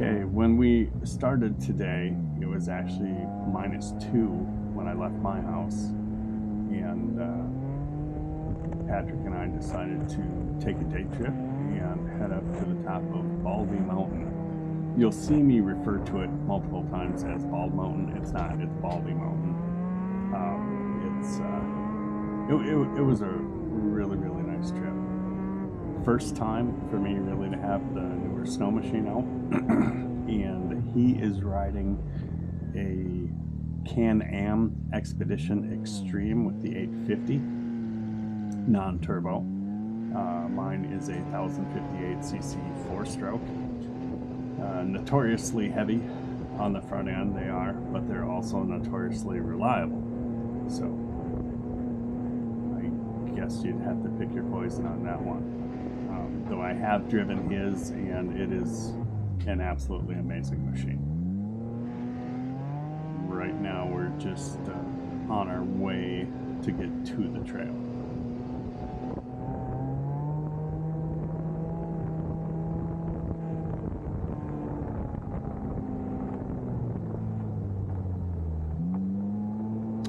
Okay, when we started today, it was actually -2 when I left my house, and Patrick and I decided to take a day trip and head up to the top of Baldy Mountain. You'll see me refer to it multiple times as Bald Mountain. It's not, it's Baldy Mountain. It was a really nice trip. First time for me really to have the newer snow machine out. And he is riding a Can-Am Expedition Extreme with the 850 non-turbo. Mine is a 1058cc 4-stroke. Notoriously heavy on the front end they are, but they're also notoriously reliable. So I guess you'd have to pick your poison on that one. Though I have driven his, and it is an absolutely amazing machine. Right now we're just on our way to get to the trail.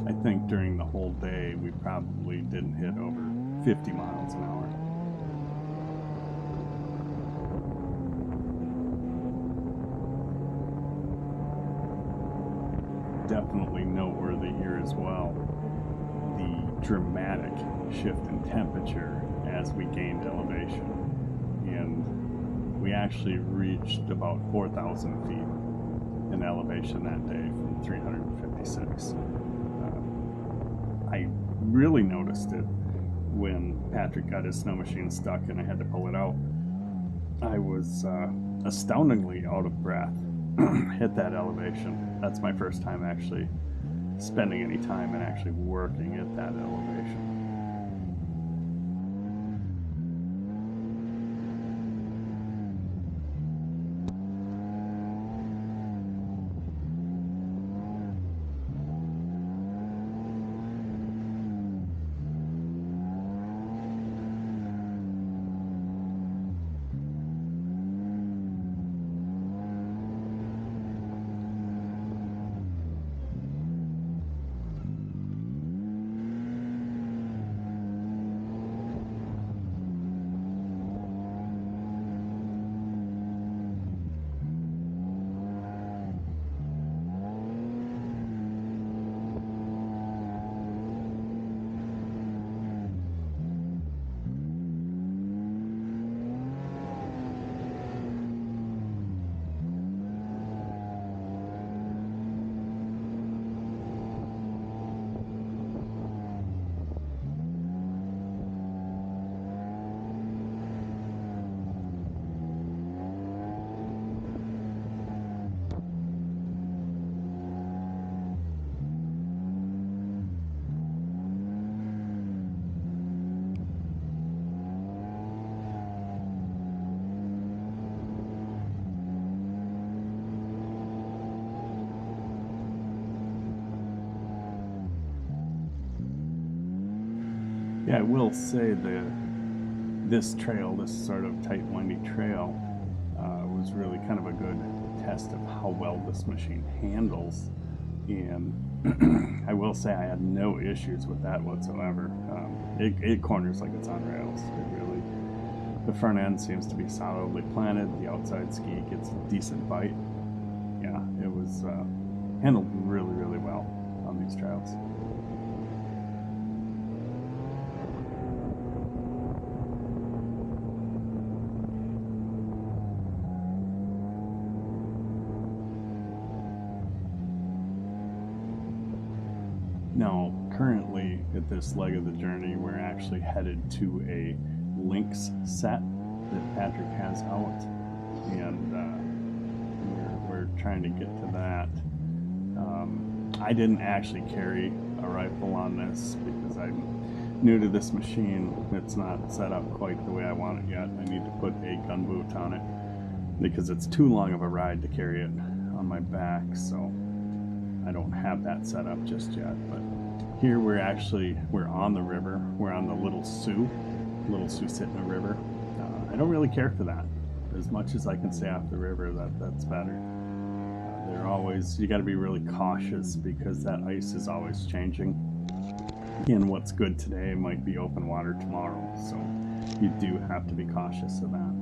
I think during the whole day we probably didn't hit over 50 miles an hour. Definitely noteworthy here as well, the dramatic shift in temperature as we gained elevation. And we actually reached about 4,000 feet in elevation that day from 356. I really noticed it when Patrick got his snow machine stuck and I had to pull it out. I was astoundingly out of breath at that elevation. That's my first time actually spending any time and actually working at that elevation. Yeah, I will say this trail, this sort of tight, windy trail, was really kind of a good test of how well this machine handles. And I will say I had no issues with that whatsoever. It corners like it's on rails. It really, the front end seems to be solidly planted. The outside ski gets a decent bite. Yeah, it was handled really well on these trails. Now, currently at this leg of the journey, we're actually headed to a Lynx set that Patrick has out, and we're trying to get to that. I didn't actually carry a rifle on this because I'm new to this machine. It's not set up quite the way I want it yet. I need to put a gun boot on it because it's too long of a ride to carry it on my back, so I don't have that set up just yet. But here we're on the river. We're on the Little Sioux Sitna River. I don't really care for that. as much as I can stay off the river, that's better. They're always, you got to be really cautious because that ice is always changing. And what's good today might be open water tomorrow, so you do have to be cautious of that.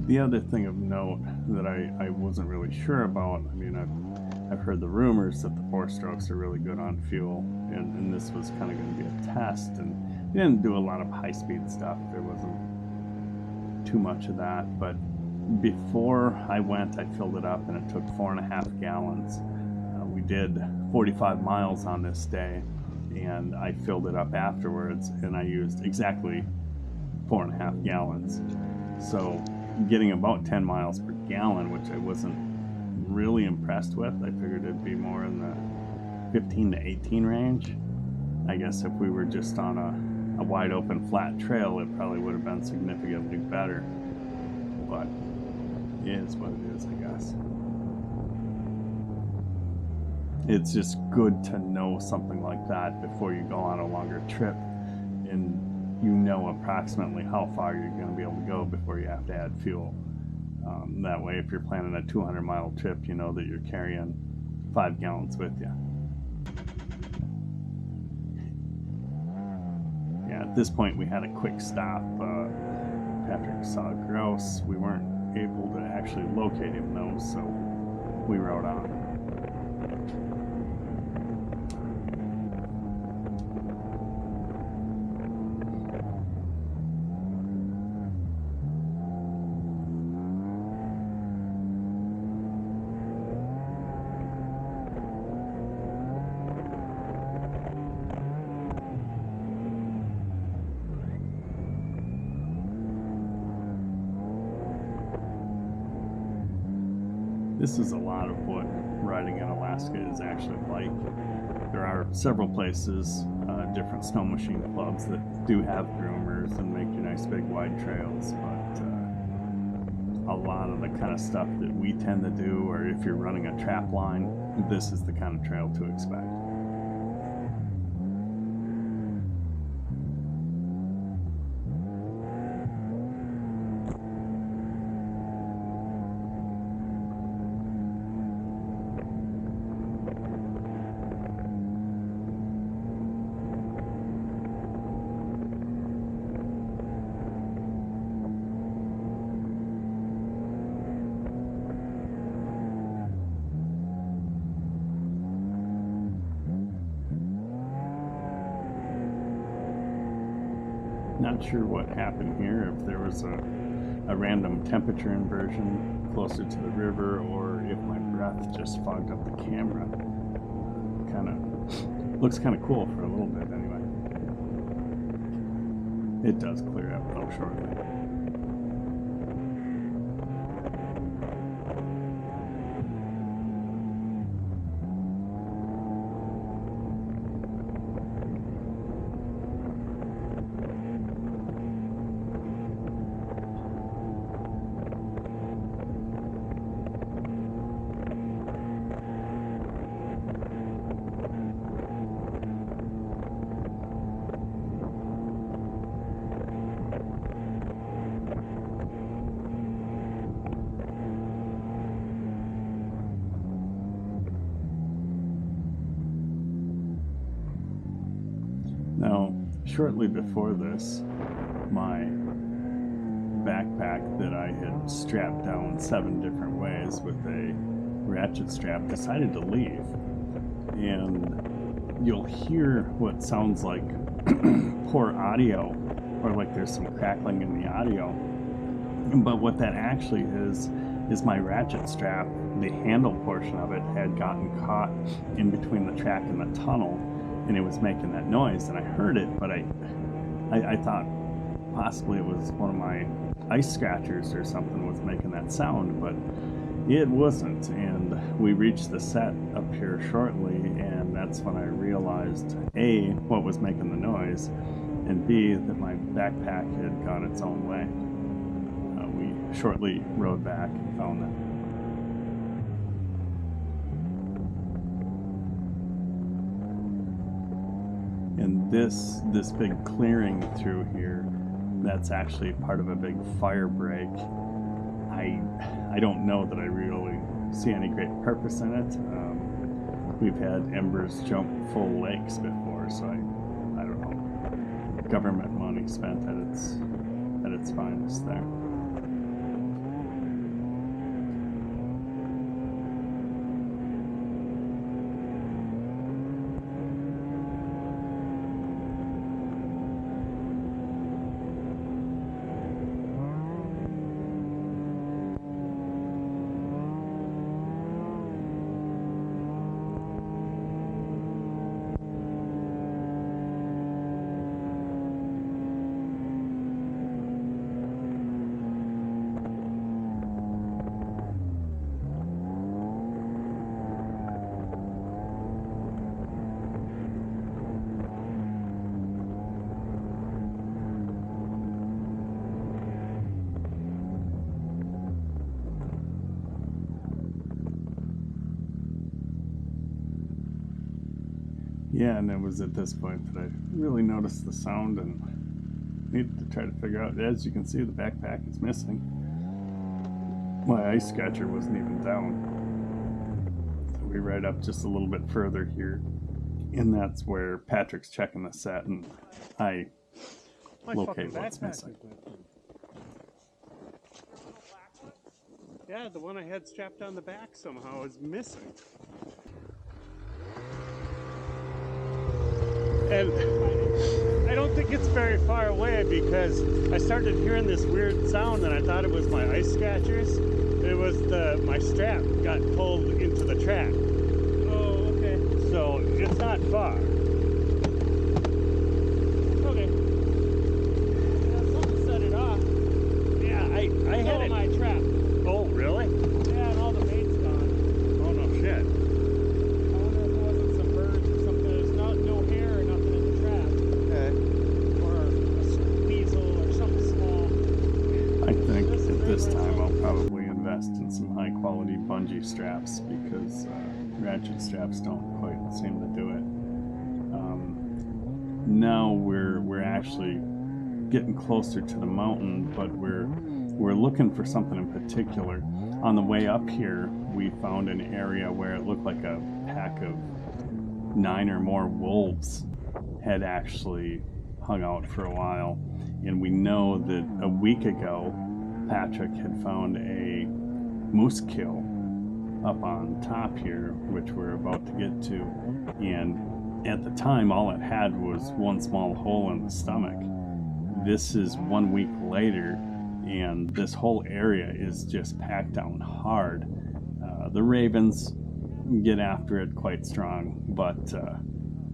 The other thing of note that I wasn't really sure about, I mean, I've heard the rumors that the 4-strokes are really good on fuel, and this was kind of going to be a test, and we didn't do a lot of high-speed stuff. There wasn't too much of that, but before I went, I filled it up, and it took 4.5 gallons. We did 45 miles on this day, and I filled it up afterwards, and I used exactly 4.5 gallons. So getting about 10 miles per gallon, which I wasn't really impressed with. I figured it'd be more in the 15 to 18 range. I guess if we were just on a wide open flat trail, it probably would have been significantly better. But it is what it is, I guess. It's just good to know something like that before you go on a longer trip, and you know approximately how far you're going to be able to go before you have to add fuel. That way, if you're planning a 200-mile trip, you know that you're carrying 5 gallons with you. Yeah, at this point we had a quick stop. Patrick saw grouse. We weren't able to actually locate him though, so we rode on. This is a lot of what riding in Alaska is actually like. There are several places, different snow machine clubs that do have groomers and make you nice big wide trails, but a lot of the kind of stuff that we tend to do, or if you're running a trap line, this is the kind of trail to expect. Not sure what happened here, if there was a random temperature inversion closer to the river, or if my breath just fogged up the camera. Looks kind of cool for a little bit anyway. It does clear up though shortly. Now, shortly before this, my backpack that I had strapped down 7 different ways with a ratchet strap decided to leave. And you'll hear what sounds like poor audio, or like there's some crackling in the audio. But what that actually is my ratchet strap. The handle portion of it had gotten caught in between the track and the tunnel, and it was making that noise, and I heard it, but I thought possibly it was one of my ice scratchers or something was making that sound, but it wasn't. And we reached the set up here shortly, and that's when I realized A, what was making the noise, and B, that my backpack had gone its own way. We shortly rode back and found that. And this big clearing through here, that's actually part of a big fire break. I don't know that I really see any great purpose in it. We've had embers jump full lakes before, so I don't know. Government money spent at its finest there. Yeah, and it was at this point that I really noticed the sound and needed to try to figure out. As you can see, the backpack is missing. My ice scratcher wasn't even down. So we ride up just a little bit further here, and that's where Patrick's checking the set, and I locate what's missing. Yeah, the one I had strapped on the back somehow is missing. And I don't think it's very far away because I started hearing this weird sound and I thought it was my ice scratchers. It was my strap got pulled into the track. Oh, okay. So it's not far. Okay. Yeah, something set it off. Yeah, I had it. My trap. Oh, really? Yeah, and all the bait's gone. Oh, no shit. I wonder if it wasn't some birds or something. There's no hair or nothing in the trap. Okay. Or a weasel or something small. I think at this time I'll probably invest in some high quality bungee straps because ratchet straps don't quite seem to do it. Now we're actually getting closer to the mountain, but we're looking for something in particular. On the way up here, we found an area where it looked like a pack of 9 or more wolves had actually hung out for a while. And we know that a week ago, Patrick had found a moose kill up on top here, which we're about to get to. And at the time, all it had was one small hole in the stomach. This is 1 week later, and this whole area is just packed down hard. The ravens get after it quite strong, but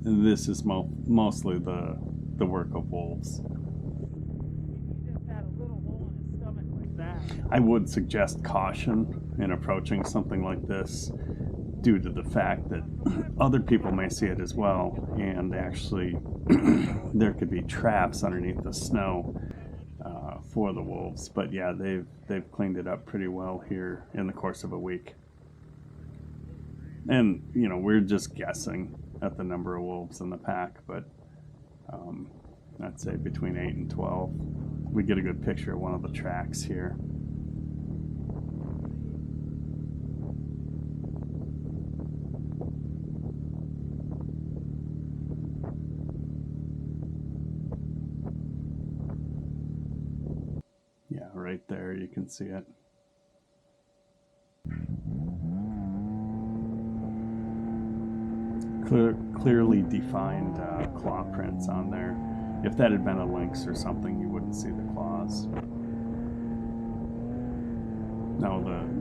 this is mostly the work of wolves. He just had a little hole in his stomach like that. I would suggest caution in approaching something like this due to the fact that other people may see it as well, and actually there could be traps underneath the snow for the wolves. But yeah, they've cleaned it up pretty well here in the course of a week. And you know, we're just guessing at the number of wolves in the pack, but I'd say between 8 and 12. We get a good picture of one of the tracks here. Yeah, right there, you can see it. Clearly defined claw prints on there. If that had been a lynx or something, you wouldn't see the claws. Now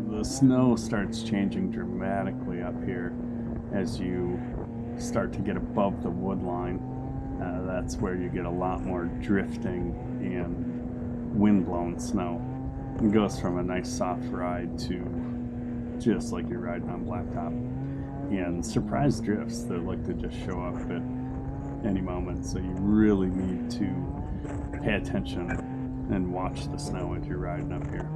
the snow starts changing dramatically up here as you start to get above the wood line, that's where you get a lot more drifting and wind-blown snow. It goes from a nice soft ride to just like you're riding on blacktop. And surprise drifts that like to just show up at any moment, so you really need to pay attention and watch the snow as you're riding up here.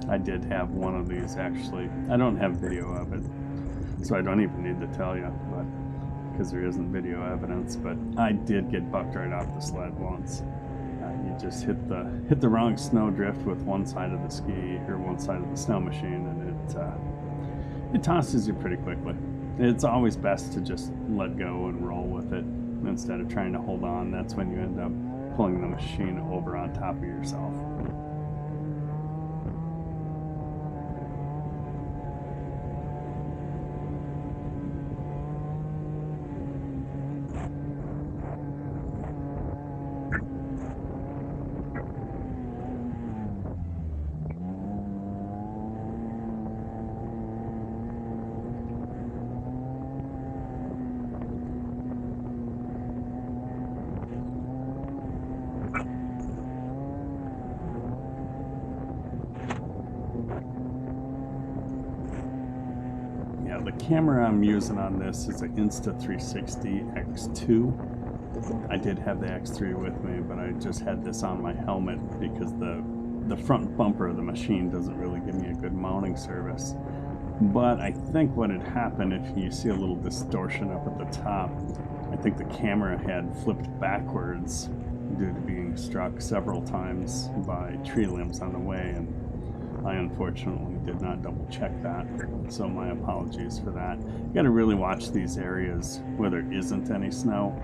I did have one of these actually. I don't have video of it, so I don't even need to tell you, but because there isn't video evidence. But I did get bucked right off the sled once. You just hit the wrong snow drift with one side of the ski or one side of the snow machine, and it tosses you pretty quickly. It's always best to just let go and roll with it instead of trying to hold on. That's when you end up pulling the machine over on top of yourself. The camera I'm using on this is an Insta360 X2. I did have the X3 with me, but I just had this on my helmet because the front bumper of the machine doesn't really give me a good mounting service. But I think what had happened, if you see a little distortion up at the top, I think the camera had flipped backwards due to being struck several times by tree limbs on the way, and I unfortunately did not double check that, so my apologies for that. You got to really watch these areas where there isn't any snow.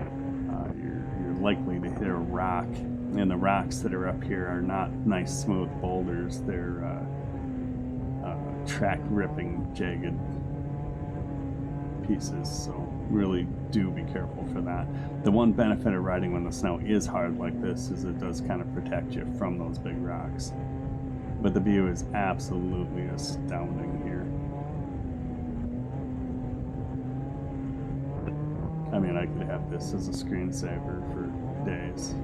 You're likely to hit a rock, and the rocks that are up here are not nice smooth boulders. They're track ripping jagged pieces, so really do be careful for that. The one benefit of riding when the snow is hard like this is it does kind of protect you from those big rocks. But the view is absolutely astounding here. I mean, I could have this as a screensaver for days.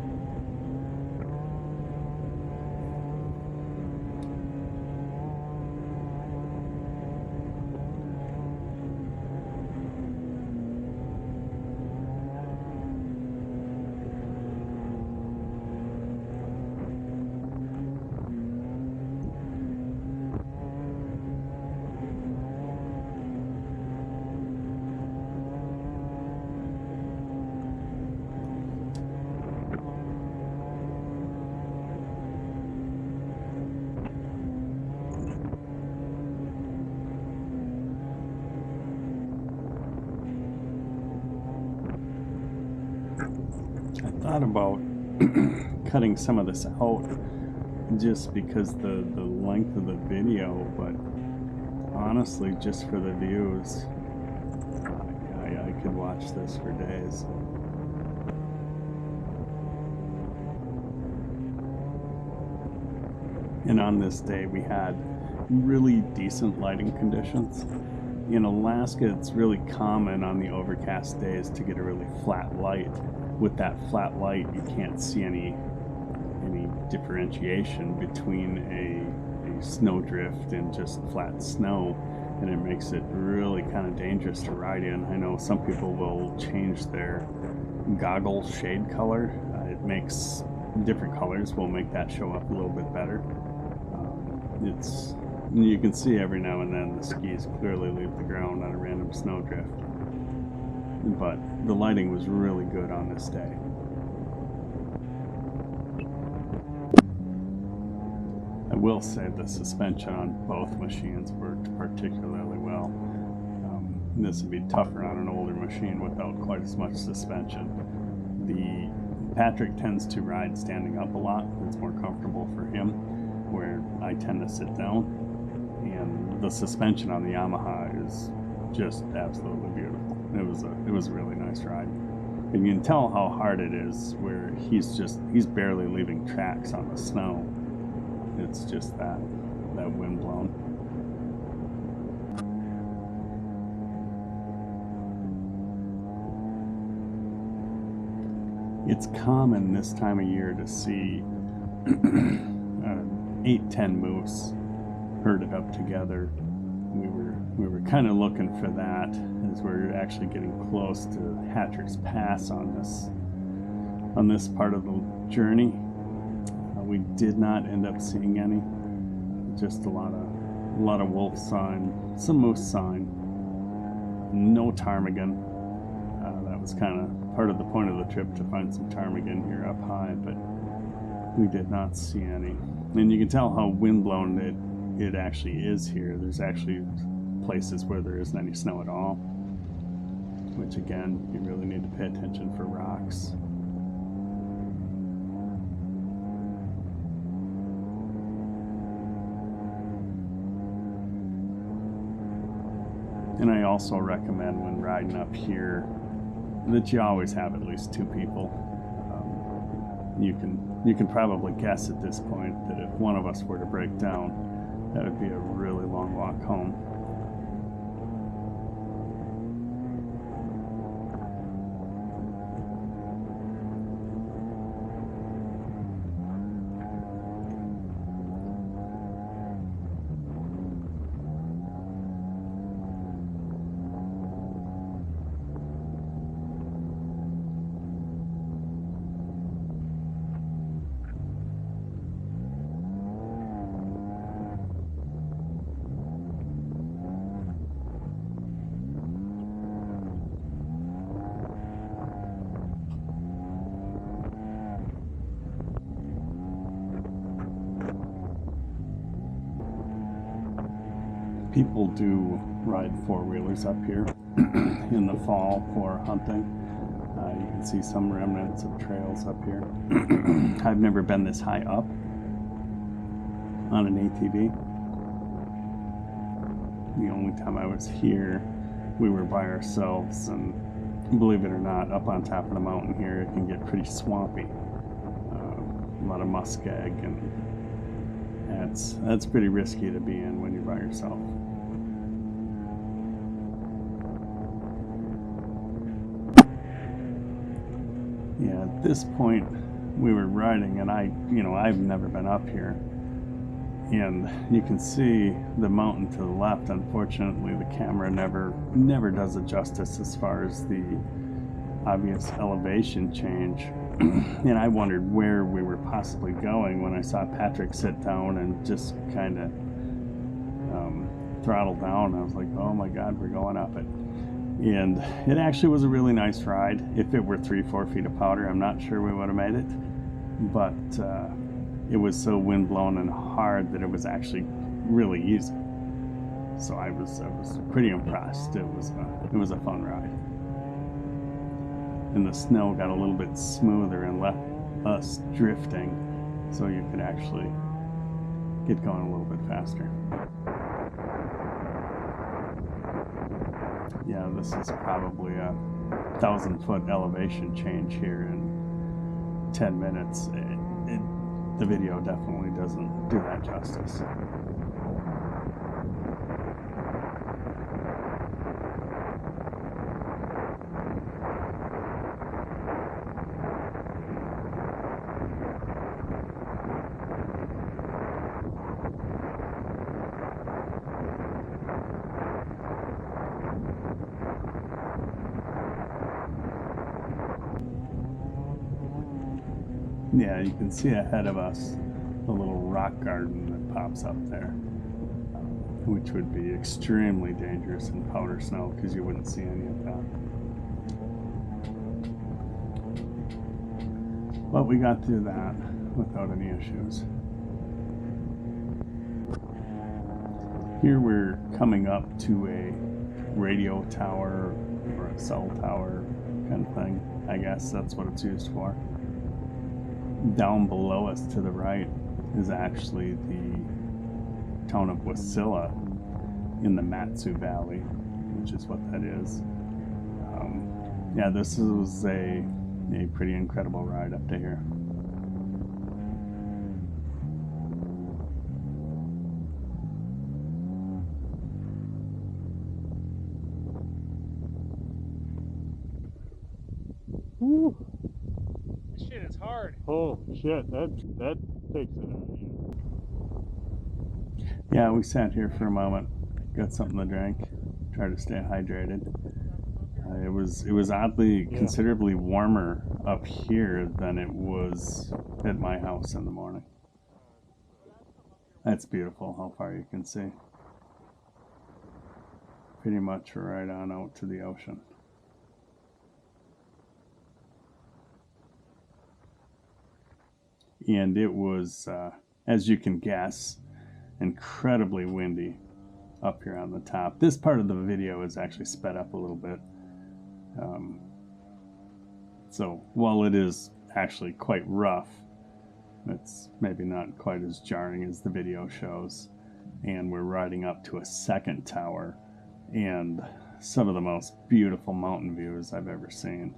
I thought about cutting some of this out just because the length of the video, but honestly, just for the views, I could watch this for days. And on this day, we had really decent lighting conditions. In Alaska, it's really common on the overcast days to get a really flat light. With that flat light, you can't see any differentiation between a snowdrift and just flat snow, and it makes it really kind of dangerous to ride in. I know some people will change their goggle shade color. It makes different colors will make that show up a little bit better. You can see every now and then the skis clearly leave the ground on a random snowdrift. But the lighting was really good on this day. I will say the suspension on both machines worked particularly well. This would be tougher on an older machine without quite as much suspension. Patrick tends to ride standing up a lot. It's more comfortable for him, where I tend to sit down. And the suspension on the Yamaha is just absolutely beautiful. It was a really nice ride. And you can tell how hard it is where he's barely leaving tracks on the snow. It's just that wind blown. It's common this time of year to see 8-10 moose herded up together. We were kind of looking for that as we're actually getting close to Hatcher's Pass on this part of the journey. We did not end up seeing any. Just a lot of wolf sign, some moose sign. No ptarmigan. That was kind of part of the point of the trip, to find some ptarmigan here up high, but we did not see any. And you can tell how windblown it actually is here. There's actually places where there isn't any snow at all, which again, you really need to pay attention for rocks. And I also recommend when riding up here that you always have at least 2 people. You can probably guess at this point that if one of us were to break down, that would be a really long walk home. People do ride 4-wheelers up here in the fall for hunting. You can see some remnants of trails up here. I've never been this high up on an ATV. The only time I was here, we were by ourselves, and believe it or not, up on top of the mountain here, it can get pretty swampy. A lot of muskeg, and that's pretty risky to be in when you're by yourself. Yeah, at this point we were riding, and I've never been up here, and you can see the mountain to the left. Unfortunately, the camera never does it justice as far as the obvious elevation change. And I wondered where we were possibly going when I saw Patrick sit down and just kind of throttle down. I was like, oh my God, we're going up it. And it actually was a really nice ride. If it were 3-4 feet of powder, I'm not sure we would have made it. But it was so windblown and hard that it was actually really easy. So I was pretty impressed. It was a fun ride. And the snow got a little bit smoother and left us drifting, so you could actually get going a little bit faster. Yeah, this is probably a 1,000-foot elevation change here in 10 minutes. The video definitely doesn't do that justice. Yeah, you can see ahead of us the little rock garden that pops up there, which would be extremely dangerous in powder snow because you wouldn't see any of that. But we got through that without any issues. Here we're coming up to a radio tower or a cell tower kind of thing. I guess that's what it's used for. Down below us to the right is actually the town of Wasilla in the Matsu Valley, which is what that is. Yeah, this was a pretty incredible ride up to here. hard. Oh shit, that takes it out of you. Yeah, we sat here for a moment, got something to drink, tried to stay hydrated. It was oddly considerably warmer up here than it was at my house in the morning. That's beautiful how far you can see. Pretty much right on out to the ocean. And it was, as you can guess, incredibly windy up here on the top. This part of the video is actually sped up a little bit. So while it is actually quite rough, it's maybe not quite as jarring as the video shows. And we're riding up to a second tower and some of the most beautiful mountain views I've ever seen.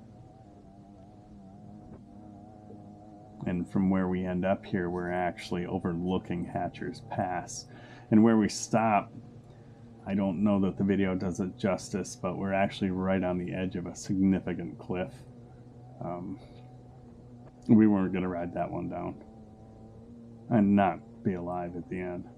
And from where we end up here, we're actually overlooking Hatcher's Pass. And where we stop, I don't know that the video does it justice, but we're actually right on the edge of a significant cliff. We weren't going to ride that one down and not be alive at the end.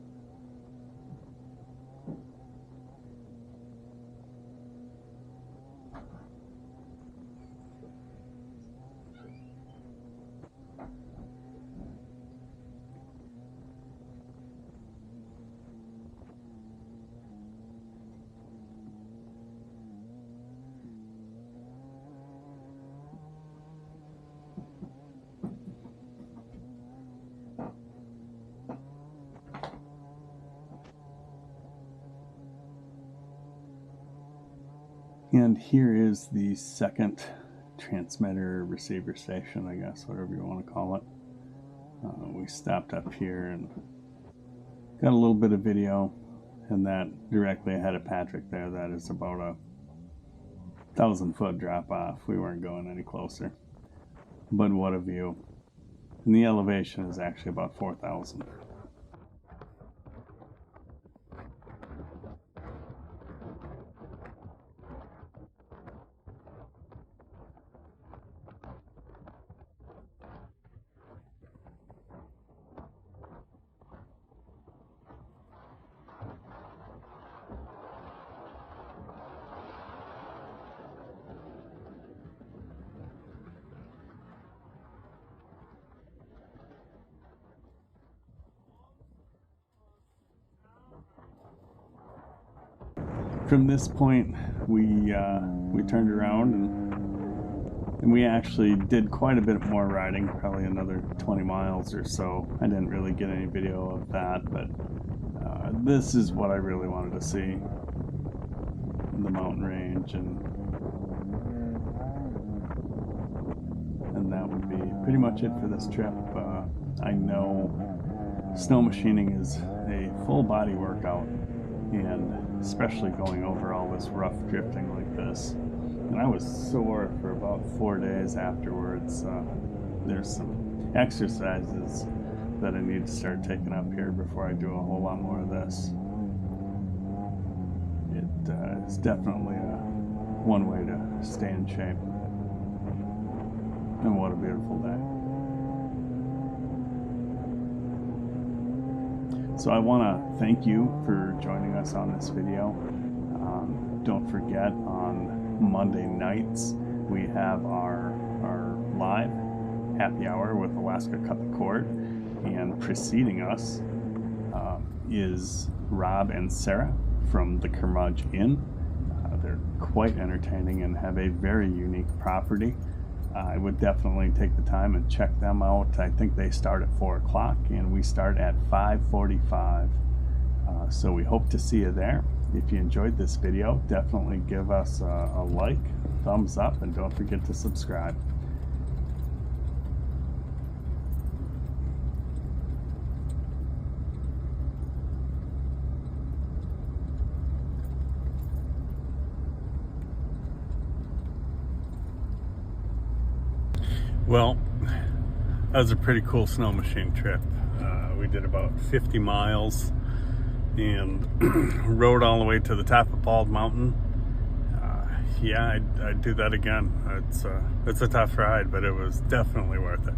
And here is the second transmitter receiver station, I guess, whatever you want to call it. We stopped up here and got a little bit of video, and that directly ahead of Patrick there, that is about a 1,000-foot drop off. We weren't going any closer, but what a view. And the elevation is actually about 4,000. From this point, we turned around and we actually did quite a bit more riding, probably another 20 miles or so. I didn't really get any video of that, but this is what I really wanted to see, the mountain range, and that would be pretty much it for this trip. I know snow machining is a full body workout, and especially going over all this rough drifting like this. And I was sore for about 4 days afterwards. There's some exercises that I need to start taking up here before I do a whole lot more of this. It is definitely one way to stay in shape. And what a beautiful day. So I want to thank you for joining us on this video. Don't forget, on Monday nights we have our live happy hour with Alaska Cut the Cord, and preceding us is Rob and Sarah from the Curmudge Inn. They're quite entertaining and have a very unique property. I would definitely take the time and check them out. I think they start at 4 o'clock and we start at 5:45. So we hope to see you there. If you enjoyed this video, definitely give us a like, thumbs up, and don't forget to subscribe. Well, that was a pretty cool snow machine trip. We did about 50 miles and rode all the way to the top of Bald Mountain. Yeah, I'd do that again. It's a tough ride, but it was definitely worth it.